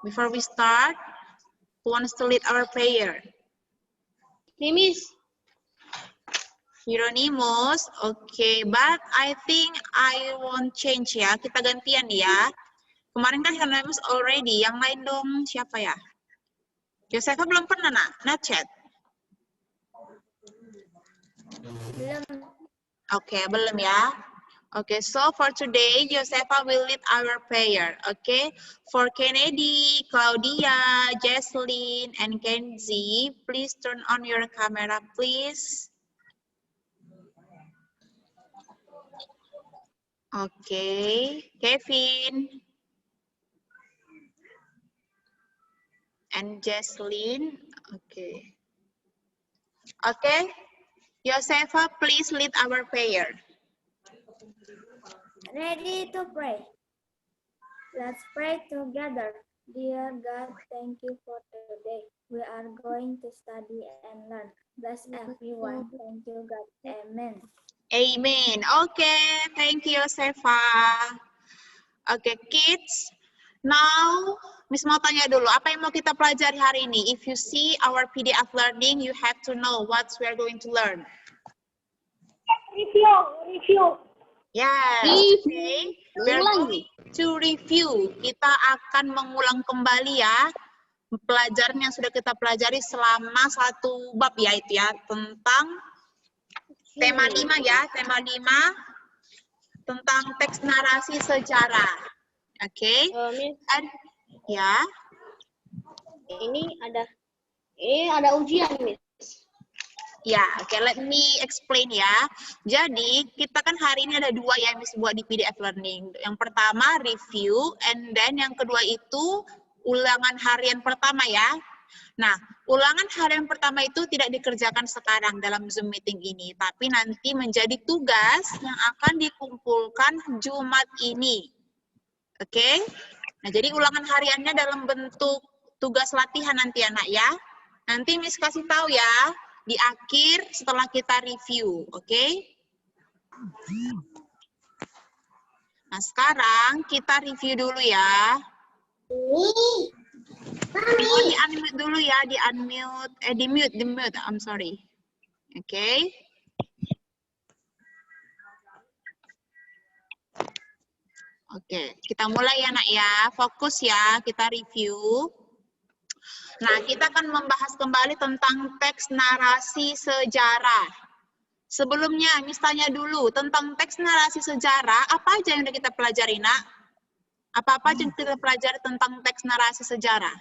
Before we start, who wants to lead our prayer? Miss. Hieronymus, okay, but I think I won't change ya. Kita gantian ya. Kemarin kan Hieronymus already. Yang lain dong siapa ya? Josefa belum pernah not chat. Belum. Okay, belum ya. Okay, so for today, Josefa will lead our prayer. Okay, for Kennedy, Claudia, Jesslyn, and Kenzie, please turn on your camera, please. Okay, Kevin and Jesslyn. Okay. Okay, Josefa, please lead our prayer. Ready to pray. Let's pray together. Dear God, thank you for today. We are going to study and learn. Bless everyone. Thank you, God. Amen. Amen. Okay, thank you, Josefa. Okay, kids. Now, Miss mau tanya dulu, apa yang mau kita pelajari hari ini? If you see our PDF learning, you have to know what we are going to learn. Review. Yes, okay. We are going to review. Kita akan mengulang kembali ya pelajaran yang sudah kita pelajari selama satu bab ya itu ya, tentang tema 5 ya, tema 5 tentang teks narasi sejarah. Oke. Ya. Ini ada ujian, Miss. Ya, oke, let me explain ya. Jadi, kita kan hari ini ada 2 yang bisa buat di PDF Learning. Yang pertama, review, and then yang kedua itu ulangan harian pertama ya. Nah, ulangan harian pertama itu tidak dikerjakan sekarang dalam Zoom meeting ini, tapi nanti menjadi tugas yang akan dikumpulkan Jumat ini. Oke? Nah, jadi ulangan hariannya dalam bentuk tugas latihan nanti anak ya. Nanti Miss kasih tahu ya di akhir setelah kita review, oke? Nah, sekarang kita review dulu ya. Oh, di-unmute dulu ya, di-mute, I'm sorry. Oke. Oke, kita mulai ya nak ya, fokus ya, kita review. Nah, kita akan membahas kembali tentang teks narasi sejarah. Sebelumnya, Miss tanya dulu, tentang teks narasi sejarah, apa aja yang udah kita pelajari, nak? Apa-apa yang kita pelajari tentang teks narasi sejarah?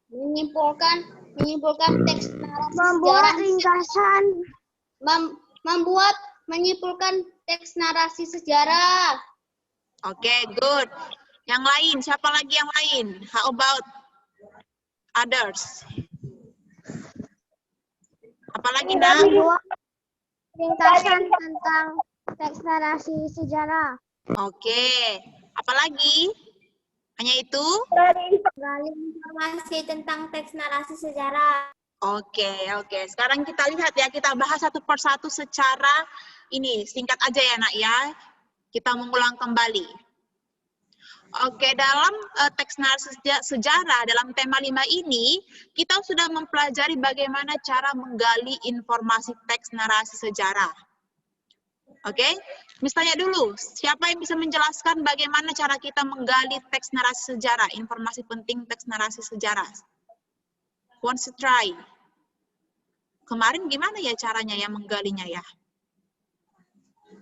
Menyimpulkan teks narasi Membuat sejarah. ringkasan. Menyimpulkan teks narasi sejarah. Oke, good. Yang lain, siapa lagi yang lain? How about others? Apalagi, nak? Membuat ringkasan tentang teks narasi sejarah. Oke. Apalagi? Hanya itu? Gali informasi tentang teks narasi sejarah. Oke. Sekarang kita lihat ya, kita bahas satu persatu secara ini, singkat aja ya nak ya. Kita mengulang kembali. Oke, dalam teks narasi sejarah, dalam tema 5 ini, kita sudah mempelajari bagaimana cara menggali informasi teks narasi sejarah. Oke, misalnya dulu, siapa yang bisa menjelaskan bagaimana cara kita menggali teks narasi sejarah, informasi penting teks narasi sejarah? Want to try? Kemarin gimana ya caranya ya menggalinya ya?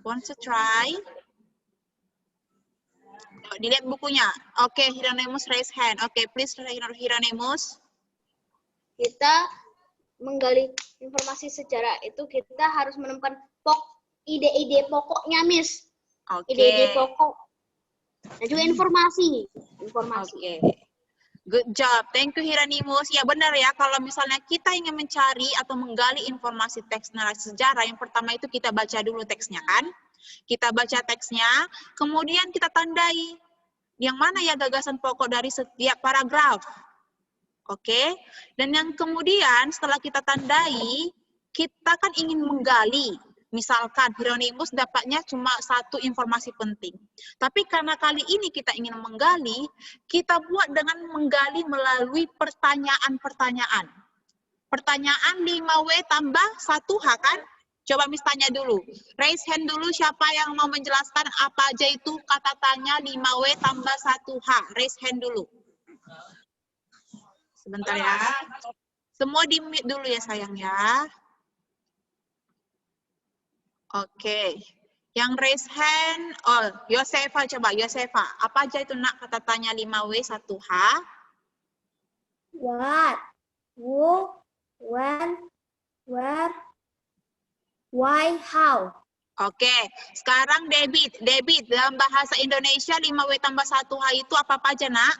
Want to try? Dilihat bukunya. Oke, Hieronymus raise hand. Oke, please Hieronymus. Kita menggali informasi sejarah itu kita harus menemukan ide-ide pokoknya, Miss. Oke. Ide-ide pokok. Dan juga informasi. Oke. Good job. Thank you, Hieronymus. Ya benar ya, kalau misalnya kita ingin mencari atau menggali informasi teks narasi sejarah, yang pertama itu kita baca dulu teksnya kan? Kita baca teksnya, kemudian kita tandai yang mana ya gagasan pokok dari setiap paragraf. Oke? Dan yang kemudian setelah kita tandai, kita kan ingin menggali Misalkan Hieronymus dapatnya cuma satu informasi penting. Tapi karena kali ini kita ingin menggali, kita buat dengan menggali melalui pertanyaan-pertanyaan. Pertanyaan 5W tambah 1H kan? Coba Miss tanya dulu. Raise hand dulu siapa yang mau menjelaskan apa aja itu kata tanya 5W tambah 1H. Raise hand dulu. Sebentar ya. Semua di mute dulu ya sayang ya. Oke. Yang raise hand, oh Yosefa coba. Yosefa, apa aja itu nak kata tanya 5W 1H? What, who, when, where, why, how. Oke, sekarang Debit. Debit, dalam bahasa Indonesia 5W tambah 1H itu apa-apa aja nak?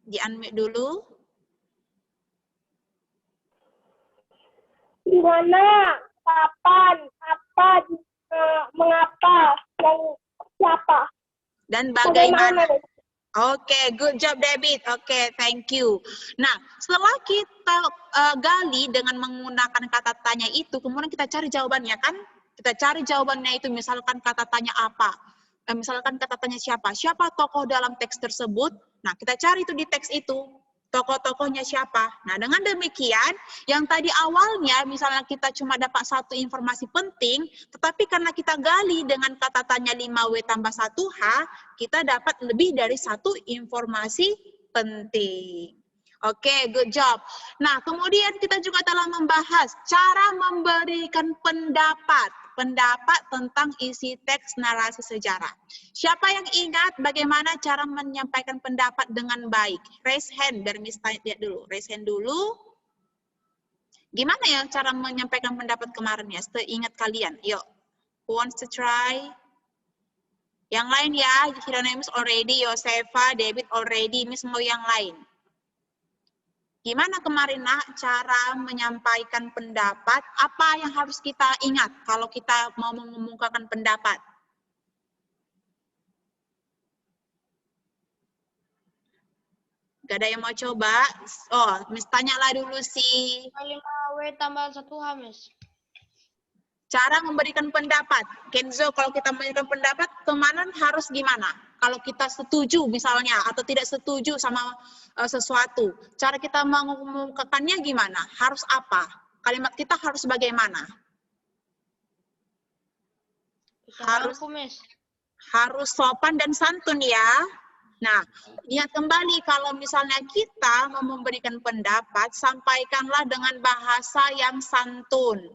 Di-unmute dulu. Di mana, kapan, apa, mengapa, dan siapa. Dan bagaimana. Oke, good job David. Oke, thank you. Nah, setelah kita gali dengan menggunakan kata tanya itu, kemudian kita cari jawabannya kan? Kita cari jawabannya itu misalkan kata tanya apa? Misalkan kata tanya siapa? Siapa tokoh dalam teks tersebut? Nah, kita cari itu di teks itu. Tokoh-tokohnya siapa? Nah, dengan demikian, yang tadi awalnya misalnya kita cuma dapat satu informasi penting, tetapi karena kita gali dengan kata tanya 5W tambah 1H, kita dapat lebih dari satu informasi penting. Oke, good job. Nah, kemudian kita juga telah membahas cara memberikan pendapat tentang isi teks narasi sejarah. Siapa yang ingat bagaimana cara menyampaikan pendapat dengan baik? Raise hand, biar Miss lihat dulu. Raise hand dulu. Gimana ya cara menyampaikan pendapat kemarin ya? Seingat kalian. Yuk, who wants to try? Yang lain ya, Hieronymus already, Yosefa, David already, Miss mau yang lain. Gimana kemarin nak cara menyampaikan pendapat? Apa yang harus kita ingat kalau kita mau mengumumkakan pendapat? Gak ada yang mau coba? Oh, Miss tanyalah dulu sih. 5W tambah 1H, Miss. Cara memberikan pendapat. Kenzo, kalau kita memberikan pendapat, kemana harus gimana? Kalau kita setuju misalnya, atau tidak setuju sama sesuatu. Cara kita mengumumkannya gimana? Harus apa? Kalimat kita harus bagaimana? Harus sopan dan santun ya. Nah, ingat kembali kalau misalnya kita mau memberikan pendapat, sampaikanlah dengan bahasa yang santun.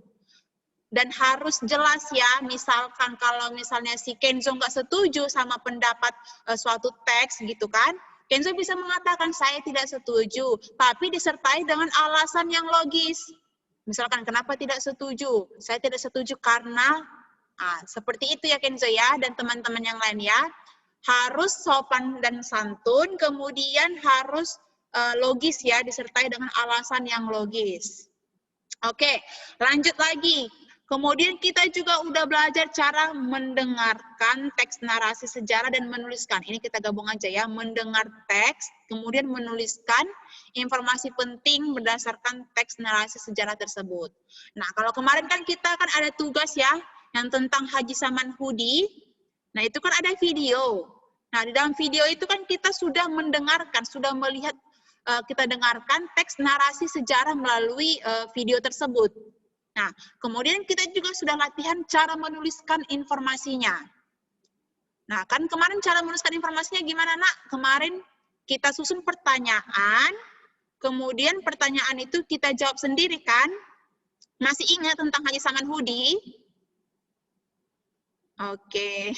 Dan harus jelas ya, misalkan kalau misalnya si Kenzo nggak setuju sama pendapat suatu teks gitu kan, Kenzo bisa mengatakan saya tidak setuju, tapi disertai dengan alasan yang logis. Misalkan kenapa tidak setuju? Saya tidak setuju karena, seperti itu ya Kenzo ya, dan teman-teman yang lain ya. Harus sopan dan santun, kemudian harus logis ya, disertai dengan alasan yang logis. Oke, lanjut lagi. Kemudian kita juga udah belajar cara mendengarkan teks narasi sejarah dan menuliskan. Ini kita gabung aja ya, mendengar teks, kemudian menuliskan informasi penting berdasarkan teks narasi sejarah tersebut. Nah, kalau kemarin kan kita kan ada tugas ya, yang tentang Haji Samanhudi. Nah, itu kan ada video. Nah, di dalam video itu kan kita sudah mendengarkan, sudah melihat, kita dengarkan teks narasi sejarah melalui video tersebut. Nah, kemudian kita juga sudah latihan cara menuliskan informasinya. Nah, kan kemarin cara menuliskan informasinya gimana, nak? Kemarin kita susun pertanyaan, kemudian pertanyaan itu kita jawab sendiri, kan? Masih ingat tentang Haji Samanhudi? Oke.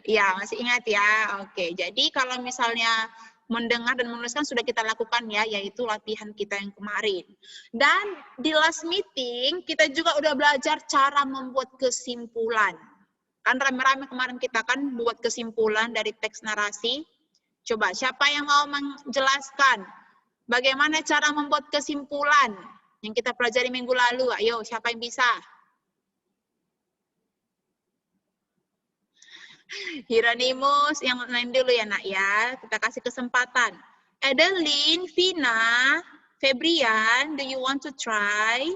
Ya, masih ingat ya? Oke, jadi kalau misalnya mendengar dan menuliskan sudah kita lakukan ya, yaitu latihan kita yang kemarin. Dan di last meeting, kita juga udah belajar cara membuat kesimpulan. Kan rame-rame kemarin kita kan buat kesimpulan dari teks narasi. Coba, siapa yang mau menjelaskan bagaimana cara membuat kesimpulan yang kita pelajari minggu lalu? Ayo, siapa yang bisa? Hieronymus, yang lain dulu ya nak ya, kita kasih kesempatan. Adeline, Vina, Febrian, do you want to try?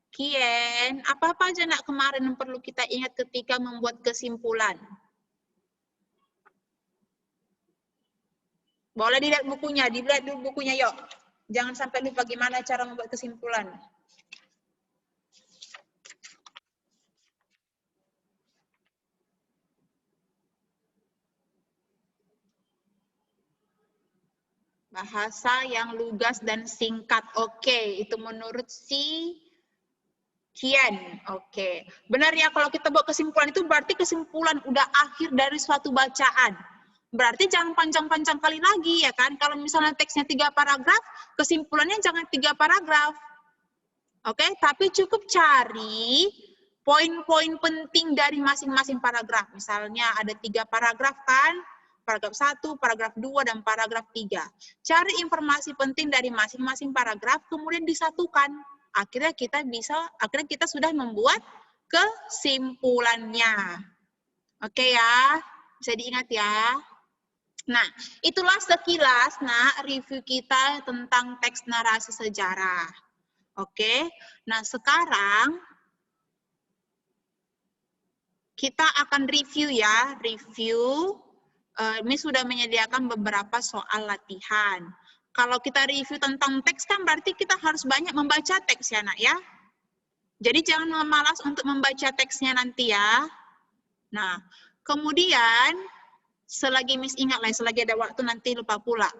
Kian, apa-apa aja nak kemarin yang perlu kita ingat ketika membuat kesimpulan? Boleh dilihat dulu bukunya yuk. Jangan sampai lupa gimana cara membuat kesimpulan. Bahasa yang lugas dan singkat. Oke, itu menurut si Kian. Oke. Benar ya, kalau kita buat kesimpulan itu berarti kesimpulan udah akhir dari suatu bacaan. Berarti jangan panjang-panjang kali lagi ya kan. Kalau misalnya teksnya 3 paragraf, kesimpulannya jangan 3 paragraf. Oke, tapi cukup cari poin-poin penting dari masing-masing paragraf. Misalnya ada 3 paragraf kan, paragraf 1, paragraf 2, dan paragraf 3. Cari informasi penting dari masing-masing paragraf, kemudian disatukan. Akhirnya kita sudah membuat kesimpulannya. Oke ya, bisa diingat ya. Nah, itulah sekilas review kita tentang teks narasi sejarah. Oke, nah sekarang kita akan review ya, Miss sudah menyediakan beberapa soal latihan. Kalau kita review tentang teks kan berarti kita harus banyak membaca teks ya nak ya. Jadi jangan malas untuk membaca teksnya nanti ya. Nah, kemudian selagi Miss ingat lah, selagi ada waktu nanti lupa pula.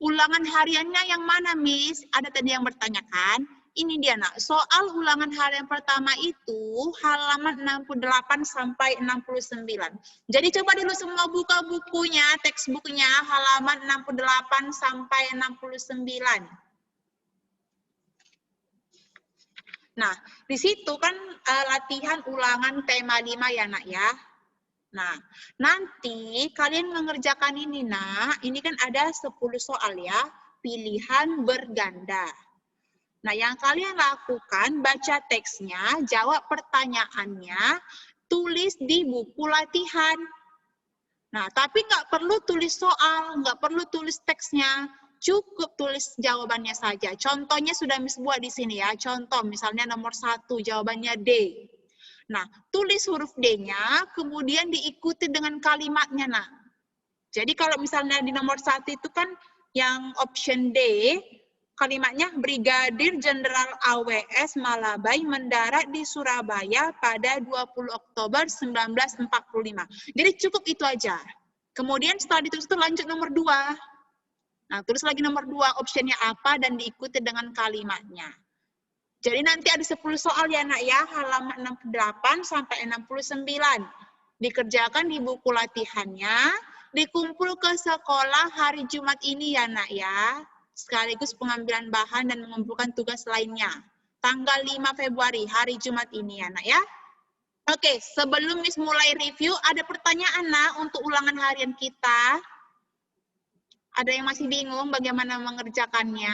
Ulangan hariannya yang mana Miss? Ada tadi yang bertanyakan. Ini dia nak, soal ulangan harian pertama itu halaman 68 sampai 69. Jadi coba dulu semua buka bukunya, textbooknya halaman 68 sampai 69. Nah, di situ kan latihan ulangan tema 5 ya nak ya. Nah, nanti kalian mengerjakan ini nak, ini kan ada 10 soal ya, pilihan berganda. Nah, yang kalian lakukan, baca teksnya, jawab pertanyaannya, tulis di buku latihan. Nah, tapi nggak perlu tulis soal, nggak perlu tulis teksnya, cukup tulis jawabannya saja. Contohnya sudah Miss buat di sini ya, contoh misalnya nomor 1, jawabannya D. Nah, tulis huruf D-nya, kemudian diikuti dengan kalimatnya, nah. Jadi kalau misalnya di nomor 1 itu kan yang option D, kalimatnya Brigadir Jenderal AWS Malabai mendarat di Surabaya pada 20 Oktober 1945. Jadi cukup itu aja. Kemudian setelah ditulis itu lanjut nomor 2. Nah, tulis lagi nomor 2, optionnya apa dan diikuti dengan kalimatnya. Jadi nanti ada 10 soal ya nak ya, halaman 68 sampai 69. Dikerjakan di buku latihannya, dikumpul ke sekolah hari Jumat ini ya nak ya. Sekaligus pengambilan bahan dan mengumpulkan tugas lainnya. Tanggal 5 Februari, hari Jumat ini ya nak ya. Oke, sebelum Miss mulai review, ada pertanyaan nak untuk ulangan harian kita. Ada yang masih bingung bagaimana mengerjakannya?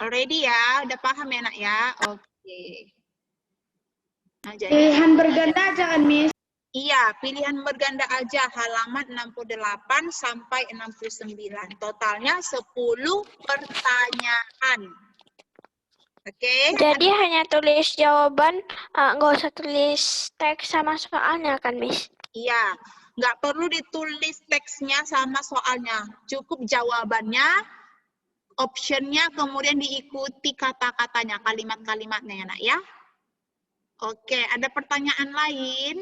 Already ya, udah paham ya nak ya? Oke. Nah, jadi, Pilihan berganda aja kan, Miss? iya, pilihan berganda aja halaman 68 sampai 69. Totalnya 10 pertanyaan. Oke. Jadi hanya tulis jawaban, nggak usah tulis teks sama soalnya kan, Miss? Iya, nggak perlu ditulis teksnya sama soalnya. Cukup jawabannya, optionnya, kemudian diikuti kata-katanya, kalimat-kalimatnya ya nak ya. Oke, ada pertanyaan lain?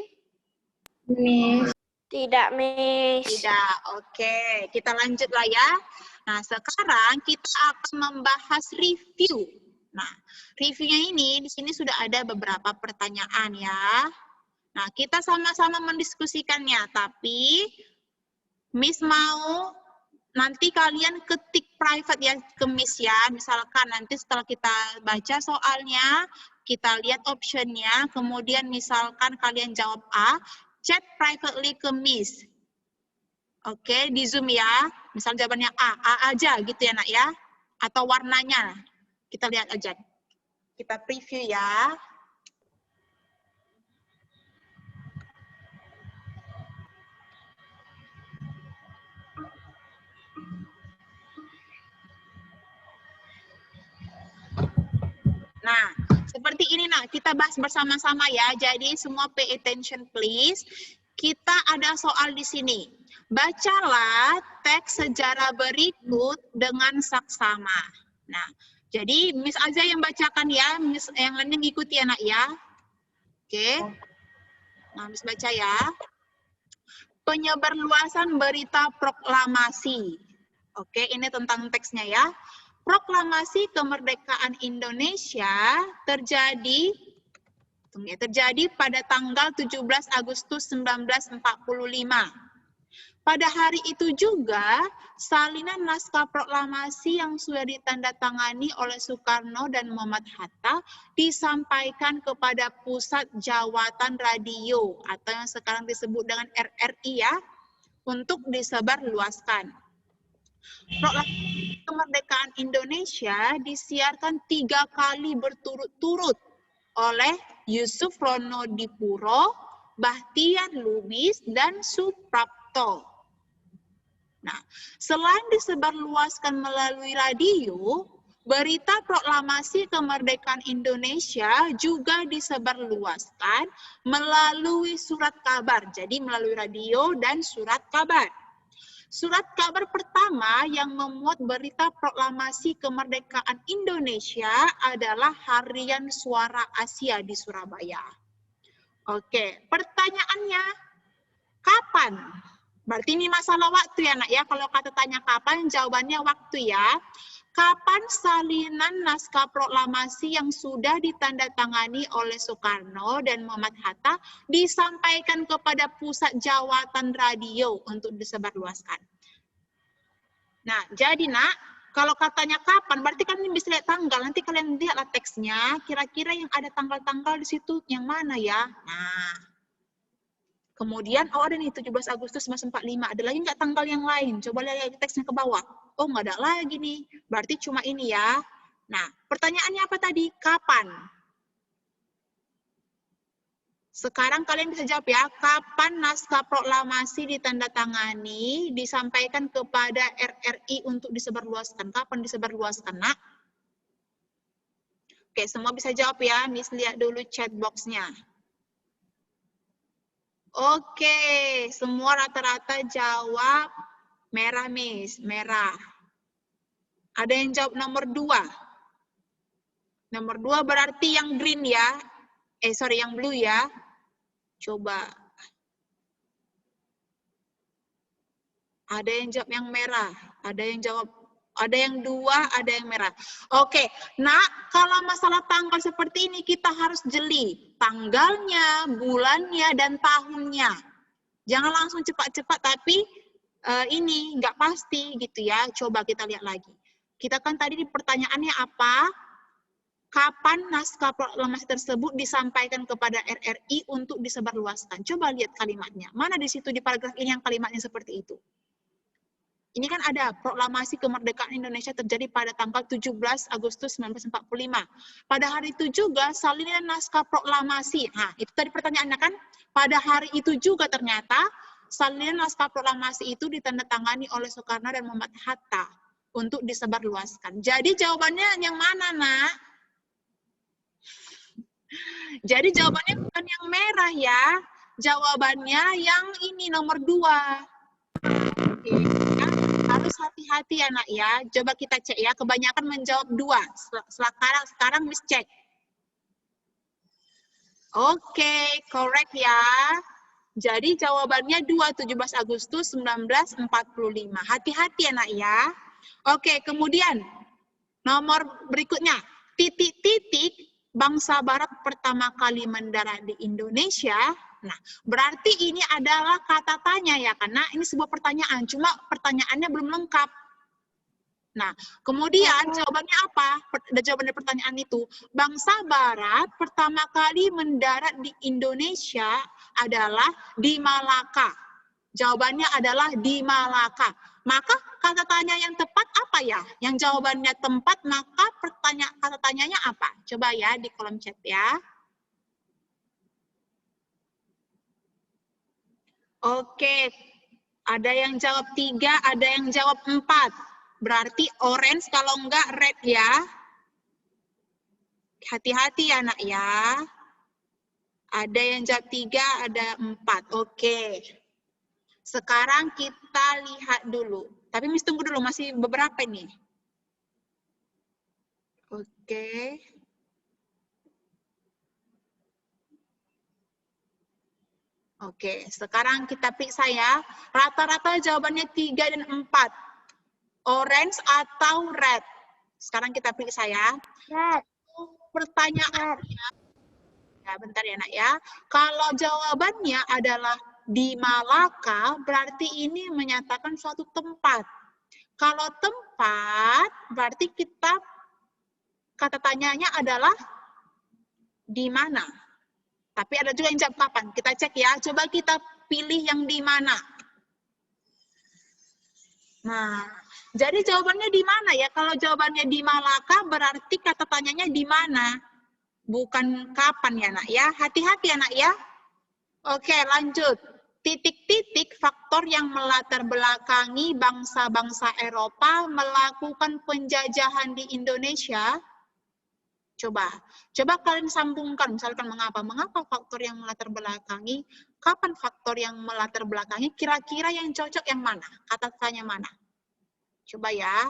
Miss. Tidak, Miss. Tidak, oke. Kita lanjut lah ya. Nah, sekarang kita akan membahas review. Nah, reviewnya ini, di sini sudah ada beberapa pertanyaan ya. Nah, kita sama-sama mendiskusikannya, tapi Miss mau nanti kalian ketik private ya ke Miss ya. Misalkan nanti setelah kita baca soalnya, kita lihat optionnya, kemudian misalkan kalian jawab A, chat privately ke Miss. Oke, di Zoom ya. Misal jawabannya A aja gitu ya nak ya. Atau warnanya. Kita lihat aja. Kita preview ya. Nah, seperti ini nak, kita bahas bersama-sama ya. Jadi semua pay attention please. Kita ada soal di sini. Bacalah teks sejarah berikut dengan saksama. Nah, jadi Miss Aza yang bacakan ya, Miss yang lainnya ngikuti ya nak ya. Oke. Nah, Miss baca ya. Penyebarluasan berita proklamasi. Oke, ini tentang teksnya ya. Proklamasi kemerdekaan Indonesia terjadi pada tanggal 17 Agustus 1945. Pada hari itu juga, salinan naskah proklamasi yang sudah ditandatangani oleh Soekarno dan Muhammad Hatta disampaikan kepada Pusat Jawatan Radio atau yang sekarang disebut dengan RRI ya, untuk disebarluaskan. Proklamasi kemerdekaan Indonesia disiarkan 3 kali berturut-turut oleh Yusuf Ronodipuro, Bahtiar Lubis, dan Suprapto. Nah, selain disebarluaskan melalui radio, berita proklamasi kemerdekaan Indonesia juga disebarluaskan melalui surat kabar. Jadi melalui radio dan surat kabar. Surat kabar pertama yang memuat berita proklamasi kemerdekaan Indonesia adalah Harian Suara Asia di Surabaya. Oke, pertanyaannya, kapan? Berarti ini masalah waktu ya nak ya. Kalau kata tanya kapan, jawabannya waktu ya. Kapan salinan naskah proklamasi yang sudah ditandatangani oleh Soekarno dan Muhammad Hatta disampaikan kepada Pusat Jawatan Radio untuk disebarluaskan? Nah, jadi nak, kalau katanya kapan, berarti kan ini bisa lihat tanggal. Nanti kalian lihatlah teksnya, kira-kira yang ada tanggal-tanggal di situ yang mana ya? Nah, kemudian, oh ada nih 17 Agustus 1945, ada lagi nggak tanggal yang lain? Coba lihat teksnya ke bawah. Oh nggak ada lagi nih, berarti cuma ini ya. Nah, pertanyaannya apa tadi? Kapan? Sekarang kalian bisa jawab ya, kapan naskah proklamasi ditandatangani, disampaikan kepada RRI untuk disebarluaskan? Kapan disebarluaskan, nak? Oke, semua bisa jawab ya. Miss lihat dulu chat box-nya. Oke, semua rata-rata jawab merah, Miss. Merah. Ada yang jawab nomor 2. Nomor 2 berarti yang green ya. Yang blue ya. Coba. Ada yang jawab yang merah. Ada yang 2, ada yang merah. Oke, nah kalau masalah tanggal seperti ini kita harus jeli. Tanggalnya, bulannya, dan tahunnya. Jangan langsung cepat-cepat tapi ini nggak pasti gitu ya. Coba kita lihat lagi. Kita kan tadi di pertanyaannya apa? Kapan naskah proklamasi tersebut disampaikan kepada RRI untuk disebarluaskan? Coba lihat kalimatnya. Mana di situ di paragraf ini yang kalimatnya seperti itu? Ini kan ada proklamasi kemerdekaan Indonesia terjadi pada tanggal 17 Agustus 1945. Pada hari itu juga salinan naskah proklamasi. Nah, itu tadi pertanyaannya kan? Pada hari itu juga ternyata salinan naskah proklamasi itu ditandatangani oleh Soekarno dan Muhammad Hatta untuk disebarluaskan. Jadi jawabannya yang mana, nak? Jadi jawabannya bukan yang merah ya. Jawabannya yang ini nomor 2. Oke, ya. Harus hati-hati ya nak ya. Coba kita cek ya. Kebanyakan menjawab 2. Sekarang Miss cek. Oke, correct ya. Jadi jawabannya 2, 17 Agustus 1945. Hati-hati ya nak ya. Oke, kemudian nomor berikutnya. Titik-titik bangsa Barat pertama kali mendarat di Indonesia. Nah, berarti ini adalah kata tanya ya, karena ini sebuah pertanyaan, cuma pertanyaannya belum lengkap. Nah, kemudian jawabannya apa? Jawaban dari pertanyaan itu, bangsa Barat pertama kali mendarat di Indonesia adalah di Malaka. Jawabannya adalah di Malaka. Maka kata tanya yang tepat apa ya? Yang jawabannya tempat, maka kata tanyanya apa? Coba ya di kolom chat ya. Oke, ada yang jawab 3, ada yang jawab 4. Berarti orange kalau enggak red ya. Hati-hati ya nak ya. Ada yang jawab 3, ada 4. Oke. Sekarang kita lihat dulu. Tapi Miss tunggu dulu, masih beberapa nih. Oke. Oke, sekarang kita periksa ya. Rata-rata jawabannya 3 dan 4. Orange atau red. Sekarang kita periksa ya. Red. Pertanyaannya, ya bentar ya nak ya. Kalau jawabannya adalah di Malaka, berarti ini menyatakan suatu tempat. Kalau tempat, berarti kita kata tanyanya adalah di mana. Tapi ada juga yang jawab kapan. Kita cek ya. Coba kita pilih yang di mana. Nah, jadi jawabannya di mana ya? Kalau jawabannya di Malaka, berarti kata tanyanya di mana? Bukan kapan ya nak ya. Hati-hati ya nak ya. Oke, lanjut. Titik-titik faktor yang melatar belakangi bangsa-bangsa Eropa melakukan penjajahan di Indonesia. Coba kalian sambungkan, misalkan mengapa faktor yang melatar belakangi, kapan faktor yang melatar belakangi, kira-kira yang cocok yang mana, kata tanya mana. Coba ya,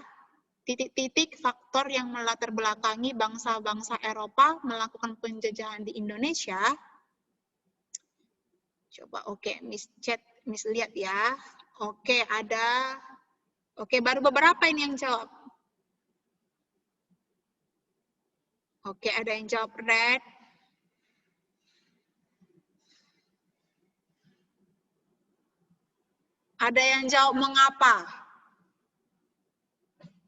titik-titik faktor yang melatar belakangi bangsa-bangsa Eropa melakukan penjajahan di Indonesia. Coba, oke, Miss chat, Miss lihat ya. Oke, ada, oke, baru beberapa ini yang jawab. Oke, ada yang jawab red. Ada yang jawab mengapa.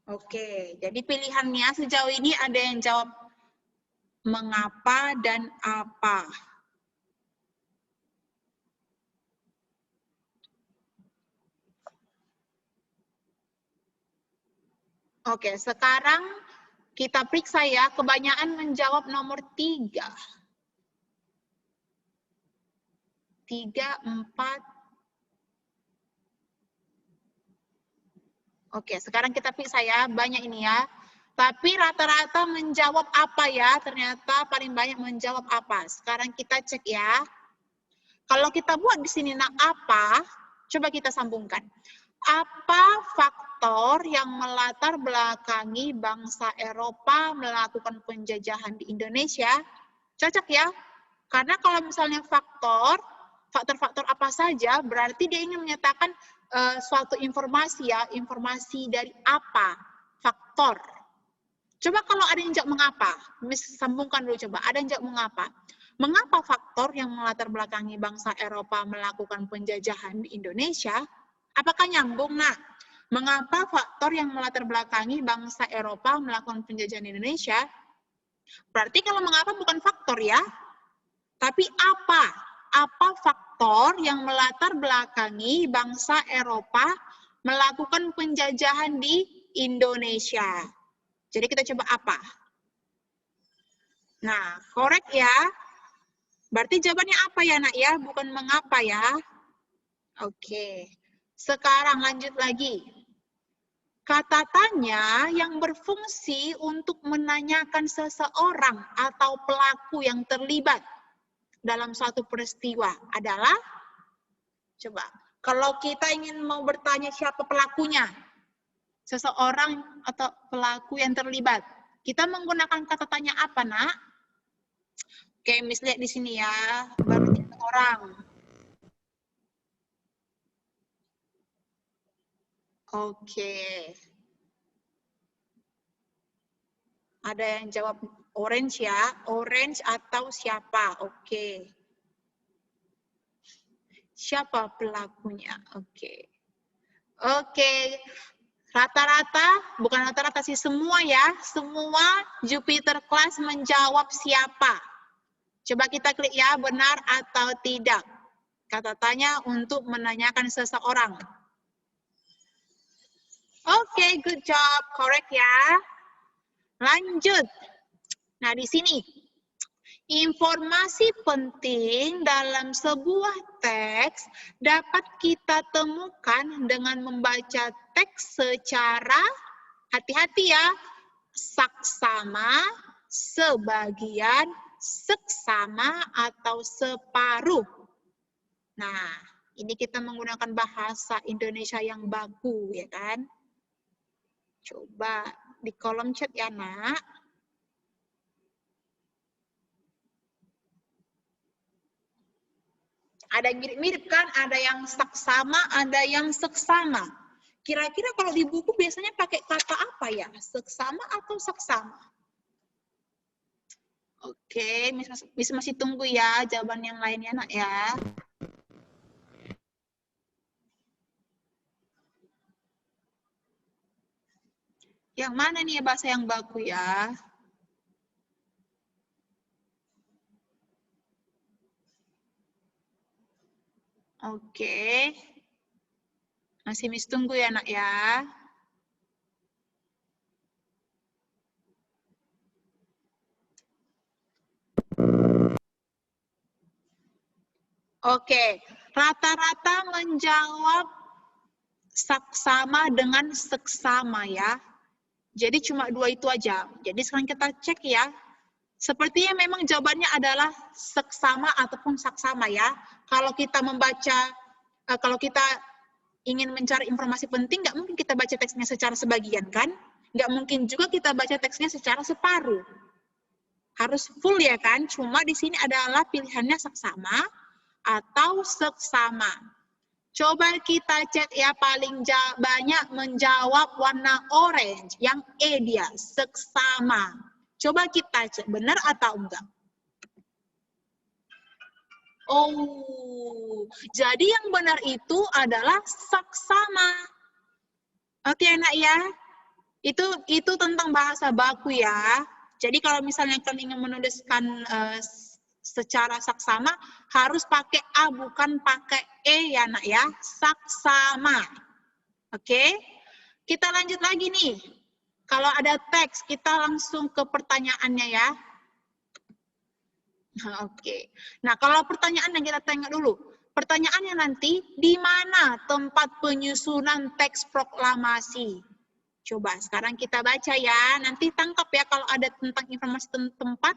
Oke, jadi pilihannya sejauh ini ada yang jawab mengapa dan apa. Oke, sekarang kita periksa ya, kebanyakan menjawab nomor 3. 3, 4. Oke, sekarang kita periksa ya, banyak ini ya. Tapi rata-rata menjawab apa ya? Ternyata paling banyak menjawab apa. Sekarang kita cek ya. Kalau kita buat di sini nak apa, coba kita sambungkan. Apa faktor yang melatar belakangi bangsa Eropa melakukan penjajahan di Indonesia? Cocok ya? Karena kalau misalnya faktor-faktor apa saja, berarti dia ingin menyatakan suatu informasi ya, informasi dari apa? Faktor. Coba kalau ada yang jawab mengapa, Miss sambungkan dulu coba, ada yang jawab mengapa. Mengapa faktor yang melatar belakangi bangsa Eropa melakukan penjajahan di Indonesia? Apakah nyambung, nak? Mengapa faktor yang melatar belakangi bangsa Eropa melakukan penjajahan di Indonesia? Berarti kalau mengapa bukan faktor ya, tapi apa? Apa faktor yang melatar belakangi bangsa Eropa melakukan penjajahan di Indonesia? Jadi kita coba apa? Nah, korek ya. Berarti jawabannya apa ya, nak ya? Bukan mengapa ya. Oke. Sekarang lanjut lagi. Kata tanya yang berfungsi untuk menanyakan seseorang atau pelaku yang terlibat dalam suatu peristiwa adalah, coba, kalau kita ingin mau bertanya siapa pelakunya, seseorang atau pelaku yang terlibat, kita menggunakan kata tanya apa, nak? Oke, Miss lihat di sini ya, baru 3 orang. Oke. Ada yang jawab orange ya, orange atau siapa? Oke. Siapa pelakunya? Oke. Oke. Rata-rata, bukan rata-rata sih, semua ya, semua Jupiter Class menjawab siapa. Coba kita klik ya, benar atau tidak. Kata tanya untuk menanyakan seseorang. Oke, good job, correct ya. Lanjut. Nah, di sini informasi penting dalam sebuah teks dapat kita temukan dengan membaca teks secara, hati-hati ya, saksama, sebagian, seksama, atau separuh. Nah, ini kita menggunakan bahasa Indonesia yang baku, ya kan? Coba di kolom chat ya, Nak. Ada yang mirip-mirip kan? Ada yang saksama, ada yang seksama. Kira-kira kalau di buku biasanya pakai kata apa ya? Seksama atau saksama? Oke, Miss masih tunggu ya jawaban yang lainnya, Nak ya. Yang mana nih bahasa yang baku ya? Oke. Masih Miss tunggu ya, Nak ya. Oke, rata-rata menjawab saksama dengan seksama ya. Jadi cuma dua itu aja. Jadi sekarang kita cek ya. Sepertinya memang jawabannya adalah seksama ataupun saksama ya. Kalau kita membaca, kalau kita ingin mencari informasi penting, nggak mungkin kita baca teksnya secara sebagian kan? Nggak mungkin juga kita baca teksnya secara separuh. Harus full ya kan? Cuma di sini adalah pilihannya saksama atau seksama. Coba kita cek ya, paling banyak menjawab warna orange. Yang E dia, seksama. Coba kita cek, benar atau enggak? Oh, jadi yang benar itu adalah saksama. Oke, Nak ya. Itu tentang bahasa baku ya. Jadi kalau misalnya kalian ingin menuliskan secara saksama, harus pakai A, bukan pakai E ya, Nak ya. Saksama. Oke. Kita lanjut lagi nih. Kalau ada teks, kita langsung ke pertanyaannya ya. Oke. Nah, kalau pertanyaan yang kita tengok dulu. Pertanyaannya nanti, di mana tempat penyusunan teks proklamasi? Coba sekarang kita baca ya. Nanti tangkap ya kalau ada tentang informasi tempat,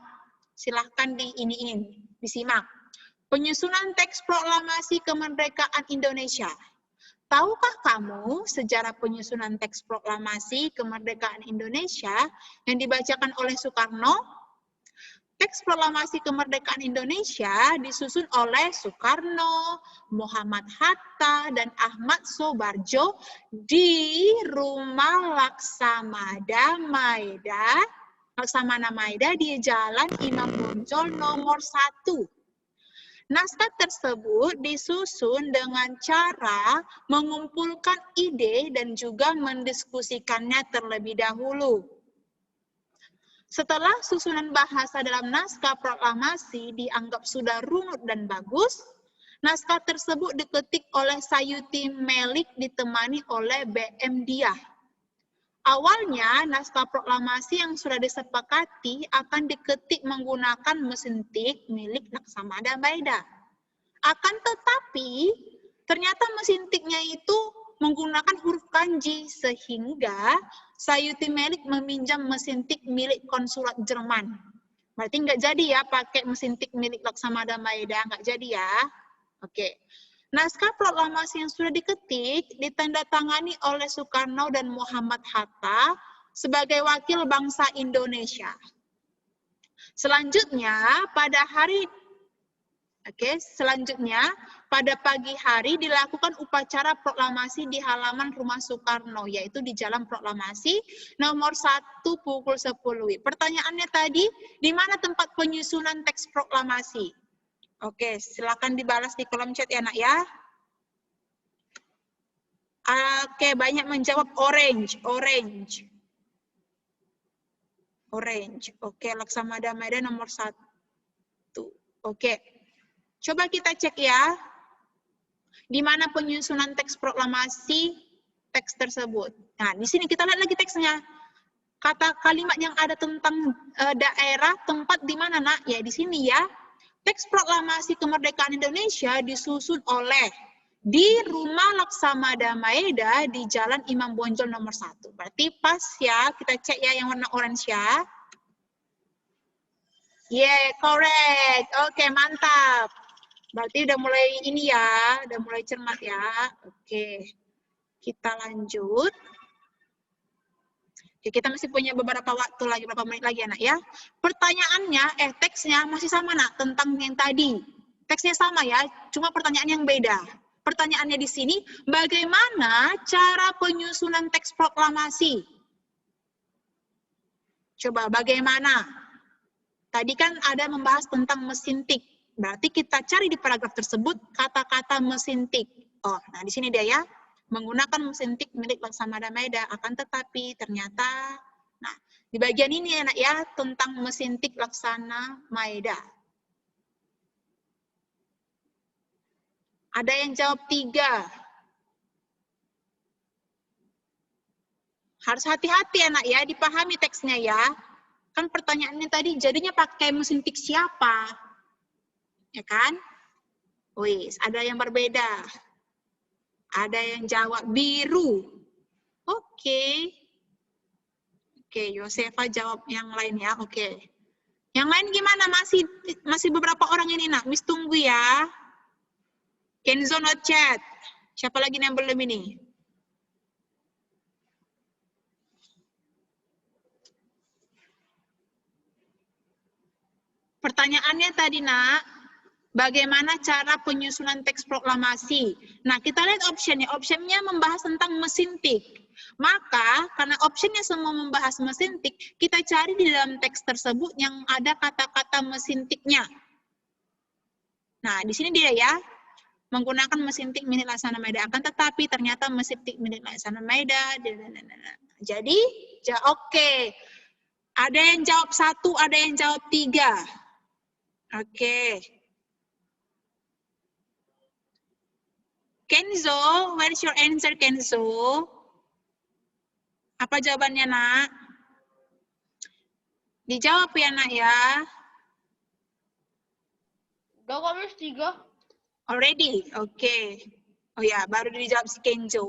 silahkan disimak. Penyusunan teks proklamasi kemerdekaan Indonesia. Tahukah kamu sejarah penyusunan teks proklamasi kemerdekaan Indonesia yang dibacakan oleh Soekarno? Teks proklamasi kemerdekaan Indonesia disusun oleh Soekarno, Muhammad Hatta, dan Ahmad Soebarjo di Rumah Laksamana Maeda di Jalan Imam Bonjol nomor 1. Naskah tersebut disusun dengan cara mengumpulkan ide dan juga mendiskusikannya terlebih dahulu. Setelah susunan bahasa dalam naskah proklamasi dianggap sudah runut dan bagus, naskah tersebut diketik oleh Sayuti Melik ditemani oleh BM Diah. Awalnya, naskah proklamasi yang sudah disepakati akan diketik menggunakan mesin tik milik Laksamana Maeda. Akan tetapi, ternyata mesin tiknya itu menggunakan huruf kanji, sehingga Sayuti Melik meminjam mesin tik milik konsulat Jerman. Berarti nggak jadi ya pakai mesin tik milik Laksamana Maeda, nggak jadi ya. Oke. Naskah proklamasi yang sudah diketik ditandatangani oleh Soekarno dan Muhammad Hatta sebagai wakil bangsa Indonesia. Selanjutnya pada pagi hari dilakukan upacara proklamasi di halaman rumah Soekarno, yaitu di Jalan Proklamasi nomor 1 pukul 10. Pertanyaannya tadi, di mana tempat penyusunan teks proklamasi? Oke, silakan dibalas di kolom chat ya, Nak ya. Oke, banyak menjawab orange. Oke, Laksamana Maeda nomor 1. Oke. Coba kita cek ya. Di mana penyusunan teks proklamasi teks tersebut. Nah, di sini kita lihat lagi teksnya. Kata kalimat yang ada tentang daerah, tempat di mana, Nak? Ya, di sini ya. Teks proklamasi kemerdekaan Indonesia disusun oleh di Rumah Laksamana Maeda di Jalan Imam Bonjol nomor 1. Berarti pas ya, kita cek ya yang warna orange ya. Yeah, correct. Oke, mantap. Berarti udah mulai ini ya, udah mulai cermat ya. Oke, kita lanjut. Oke, kita masih punya beberapa waktu lagi, beberapa menit lagi anak ya. Pertanyaannya, teksnya masih sama nak, tentang yang tadi. Teksnya sama ya, cuma pertanyaan yang beda. Pertanyaannya di sini, bagaimana cara penyusunan teks proklamasi? Coba, bagaimana? Tadi kan ada membahas tentang mesin tik. Berarti kita cari di paragraf tersebut kata-kata mesin tik. Oh, nah di sini dia ya. Menggunakan mesin tik milik Laksamana Maeda. Akan tetapi ternyata, nah di bagian ini anak ya, tentang mesin tik Laksana Maeda. Ada yang jawab 3. Harus hati-hati anak ya, dipahami teksnya ya. Kan pertanyaannya tadi jadinya pakai mesin tik siapa? Ya kan? Wis, ada yang berbeda. Ada yang jawab biru. Oke. Oke, Yosefa jawab yang lain ya. Oke. Yang lain gimana? Masih beberapa orang ini nak. Miss tunggu ya. Kenzo not chat. Siapa lagi yang belum ini? Pertanyaannya tadi nak, bagaimana cara penyusunan teks proklamasi? Nah, kita lihat optionnya. Optionnya membahas tentang mesin tik. Maka, karena optionnya semua membahas mesin tik, kita cari di dalam teks tersebut yang ada kata-kata mesin tiknya. Nah, di sini dia ya, menggunakan mesin tik milik Laksana Maeda. Akan tetapi ternyata mesin tik milik Laksana Maeda. Jadi, oke. Ada yang jawab 1, ada yang jawab 3. Oke. Kenzo, where's your answer, Kenzo? Apa jawabannya, nak? Dijawab ya, nak ya. Udah kok, Miss, 3. Already? Oke. Oh ya, baru dijawab si Kenzo.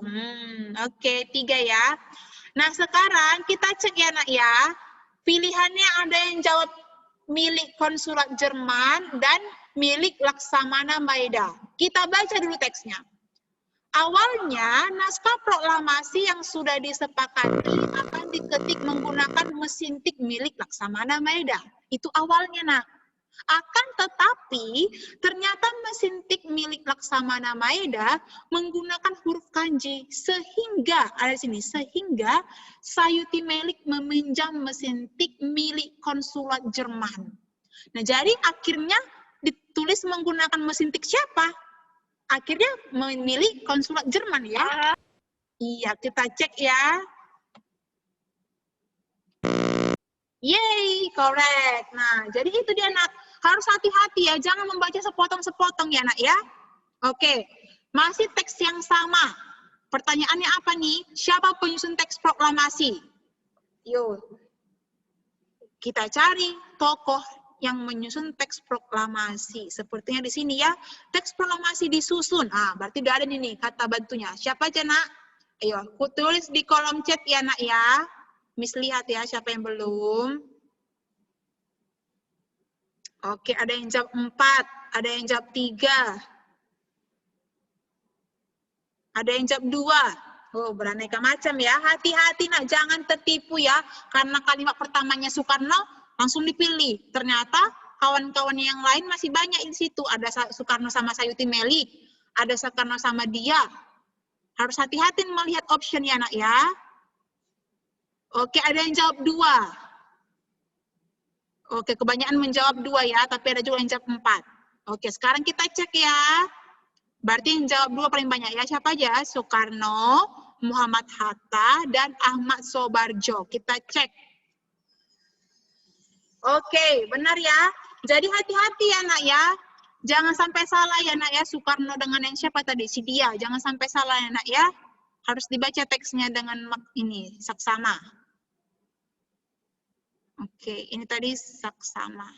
Oke, 3 ya. Nah, sekarang kita cek ya, nak ya. Pilihannya ada yang jawab milik konsulat Jerman dan milik Laksamana Maeda. Kita baca dulu teksnya. Awalnya, naskah proklamasi yang sudah disepakati akan diketik menggunakan mesin tik milik Laksamana Maeda. Itu awalnya, nak. Akan tetapi, ternyata mesin tik milik Laksamana Maeda menggunakan huruf kanji. Sehingga, ada di sini, sehingga Sayuti Melik meminjam mesin tik milik konsulat Jerman. Nah, jadi akhirnya ditulis menggunakan mesin tik siapa? Akhirnya memilih konsulat Jerman ya. Iya, kita cek ya. Yeay, correct. Nah, jadi itu dia, nak. Harus hati-hati ya, jangan membaca sepotong-sepotong ya, nak ya. Oke, masih teks yang sama. Pertanyaannya apa nih? Siapa penyusun teks proklamasi? Yuk, kita cari tokoh yang menyusun teks proklamasi. Sepertinya di sini ya, teks proklamasi disusun. Berarti udah ada nih kata bantunya. Siapa aja, nak? Ayo, aku tulis di kolom chat ya, nak ya. Miss lihat ya, siapa yang belum. Oke, ada yang jawab 4, ada yang jawab 3. Ada yang jawab 2. Oh, beraneka macam ya. Hati-hati nak, jangan tertipu ya. Karena kalimat pertamanya Soekarno, langsung dipilih. Ternyata kawan-kawan yang lain masih banyak di situ. Ada Soekarno sama Sayuti Melik, ada Soekarno sama dia. Harus hati-hati melihat option ya, nak ya. Oke, ada yang jawab 2. Oke, kebanyakan menjawab 2 ya, tapi ada juga yang jawab 4. Oke, sekarang kita cek ya. Berarti yang jawab 2 paling banyak ya. Siapa aja? Soekarno, Muhammad Hatta, dan Ahmad Soebarjo. Kita cek. Oke, benar ya. Jadi hati-hati ya, nak ya. Jangan sampai salah ya, nak ya. Soekarno dengan yang siapa tadi? Si dia. Jangan sampai salah ya, nak ya. Harus dibaca teksnya dengan ini, saksama. Oke, ini tadi saksama.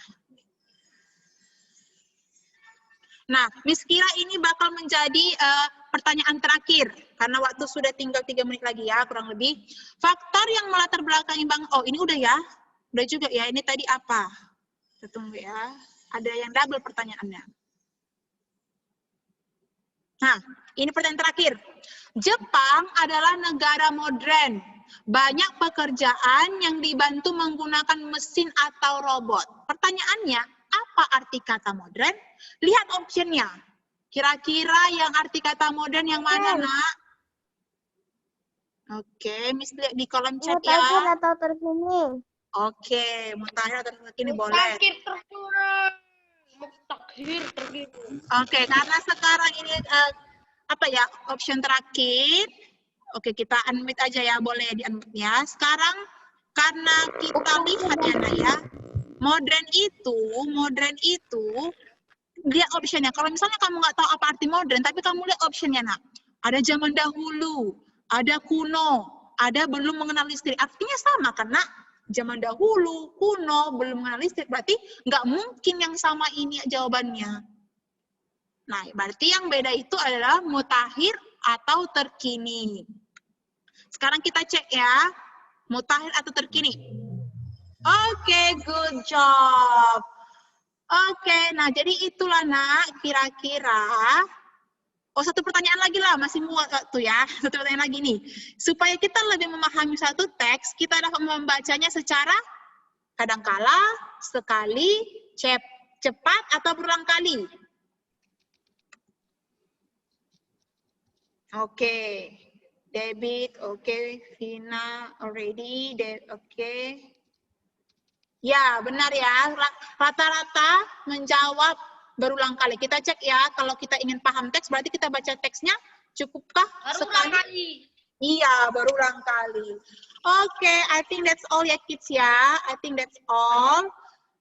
Nah, Miss kira ini bakal menjadi pertanyaan terakhir. Karena waktu sudah tinggal 3 menit lagi ya, kurang lebih. Faktor yang melatar belakangi Bang, oh ini udah ya. Udah juga ya, ini tadi apa? Kita tunggu ya. Ada yang double pertanyaannya. Nah, ini pertanyaan terakhir. Jepang adalah negara modern. Banyak pekerjaan yang dibantu menggunakan mesin atau robot. Pertanyaannya, apa arti kata modern? Lihat optionnya. Kira-kira yang arti kata modern yang mana, Nak? Oke, Miss lihat di kolom chat ya. Mutakhir atau terkini? Oke, mutakhir atau terkini boleh. Mutakhir terkini. Mutakhir terkini. Oke, karena sekarang ini apa ya, option terakhir. Oke, kita unmute aja ya, boleh di-unmute ya. Sekarang karena kita lihat ya, Nak ya, modern itu dia optionnya. Kalau misalnya kamu nggak tahu apa arti modern, tapi kamu lihat optionnya, Nak. Ada zaman dahulu, ada kuno, ada belum mengenal listrik. Artinya sama kan, Nak? Zaman dahulu, kuno, belum mengenal listrik. Berarti nggak mungkin yang sama ini jawabannya. Nah, berarti yang beda itu adalah mutakhir atau terkini. Sekarang kita cek ya, mutakhir atau terkini. Oke, good job. Oke, nah jadi itulah, Nak, kira-kira. Oh, satu pertanyaan lagi lah, masih muat waktu ya. Satu pertanyaan lagi nih. Supaya kita lebih memahami satu teks, kita dapat membacanya secara kadangkala, sekali, cepat, atau berulang kali. Oke, David, oke, Vina, already, oke. Ya, benar ya. Rata-rata menjawab berulang kali. Kita cek ya, kalau kita ingin paham teks, berarti kita baca teksnya cukupkah Berulang sekali? kali. Iya, berulang kali. Oke, I think that's all ya kids ya. I think that's all.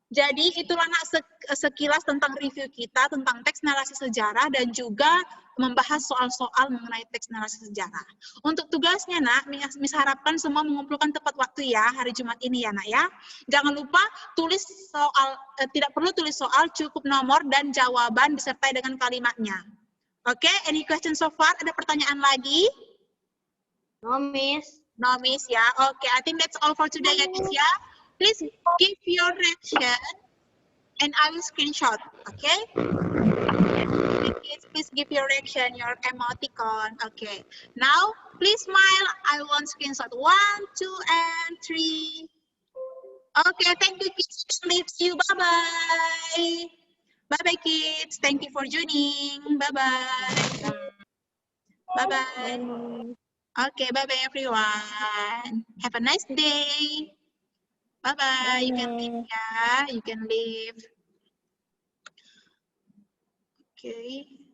Jadi itulah, Nak, sekilas tentang review kita tentang teks narasi sejarah dan juga membahas soal-soal mengenai teks narasi sejarah. Untuk tugasnya, Nak, Miss harapkan semua mengumpulkan tepat waktu ya hari Jumat ini ya, Nak ya. Jangan lupa tulis soal, tidak perlu tulis soal, cukup nomor dan jawaban disertai dengan kalimatnya. Oke, any question so far? Ada pertanyaan lagi? No, Miss. No, Miss ya. Oke, I think that's all for today ya, Miss ya. Please give your reaction and I will screenshot, okay? Please give your reaction, your emoticon, okay? Now, please smile. I want screenshot 1, 2, and 3. Okay, thank you, kids. See you. Bye-bye. Bye-bye, kids. Thank you for joining. Bye-bye. Bye-bye. Okay, bye-bye, everyone. Have a nice day. Bye-bye. You can leave, yeah. You can leave. Okay.